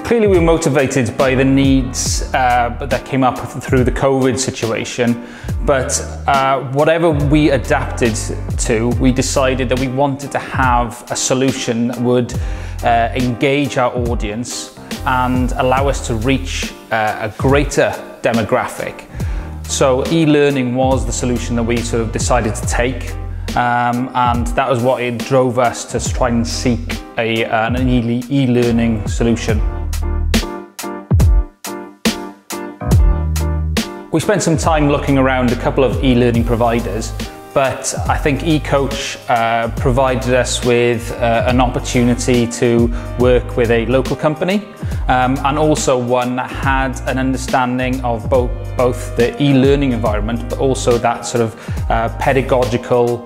Clearly we were motivated by the needs that came up through the COVID situation, but whatever we adapted to, we decided that we wanted to have a solution that would engage our audience and allow us to reach a greater demographic. So e-learning was the solution that we sort of decided to take, and that was what it drove us to try and seek an e-learning solution. We spent some time looking around a couple of e-learning providers, but I think eCoach provided us with an opportunity to work with a local company, and also one that had an understanding of both the e-learning environment, but also that sort of pedagogical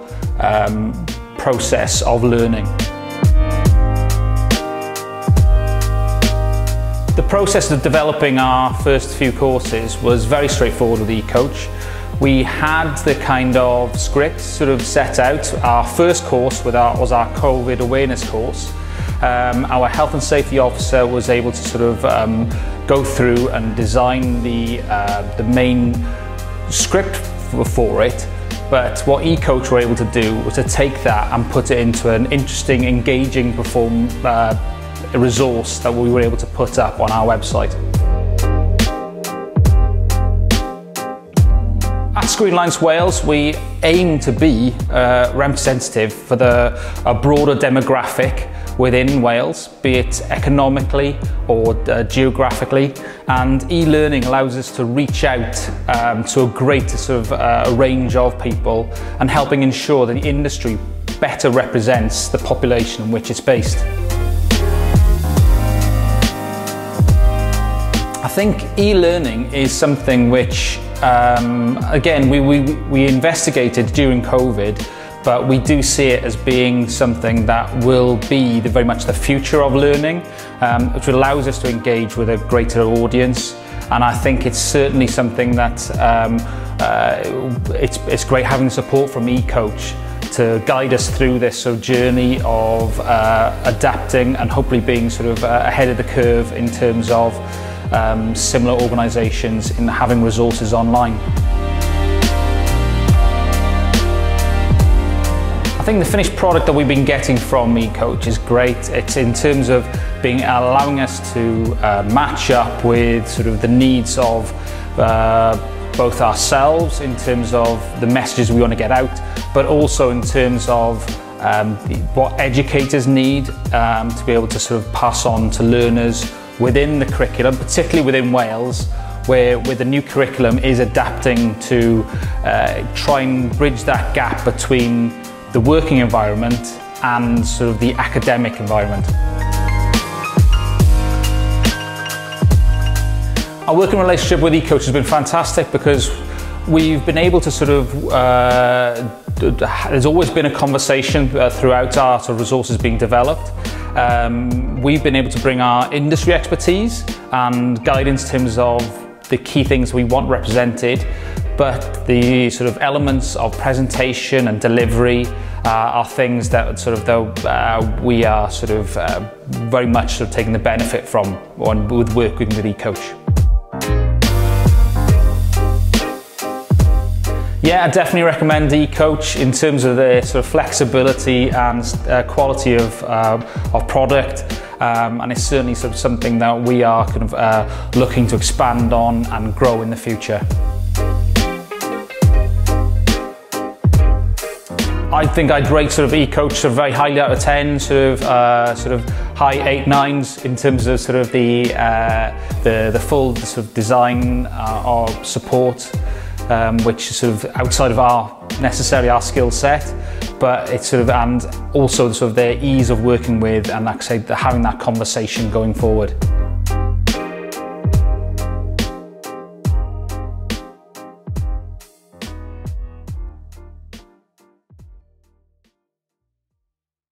process of learning. The process of developing our first few courses was very straightforward with eCoach. We had the kind of script sort of set out. Our first course was our COVID awareness course. Our health and safety officer was able to sort of go through and design the main script for it. But what eCoach were able to do was to take that and put it into an interesting, engaging resource that we were able to put up on our website. At Screen Alliance Wales, we aim to be representative for a broader demographic within Wales, be it economically or geographically, and e-learning allows us to reach out to a greater sort of range of people and helping ensure that the industry better represents the population in which it's based. I think e-learning is something which, again, we investigated during COVID, but we do see it as being something that will be very much the future of learning, which allows us to engage with a greater audience. And I think it's certainly something that it's great having support from eCoach to guide us through this sort of journey of adapting and hopefully being sort of ahead of the curve in terms of similar organisations in having resources online. I think the finished product that we've been getting from eCoach is great. It's in terms of allowing us to match up with sort of the needs of both ourselves in terms of the messages we want to get out, but also in terms of what educators need to be able to sort of pass on to learners within the curriculum, particularly within Wales, where the new curriculum is adapting to try and bridge that gap between the working environment and sort of the academic environment. Our working relationship with eCoach has been fantastic because we've been able to sort of, there's always been a conversation throughout our sort of resources being developed. We've been able to bring our industry expertise and guidance in terms of the key things we want represented, but the sort of elements of presentation and delivery are things that sort of we are sort of very much sort of taking the benefit from with working with eCoach. Yeah, I definitely recommend eCoach in terms of the sort of flexibility and quality of product, and it's certainly sort of something that we are kind of looking to expand on and grow in the future. I think I'd rate sort of eCoach sort of very highly out of 10, sort of high 8, 9s in terms of sort of the full sort of design or support, which is sort of outside of necessarily our skill set, but it's sort of, and also sort of the ease of working with, and like I say, having that conversation going forward.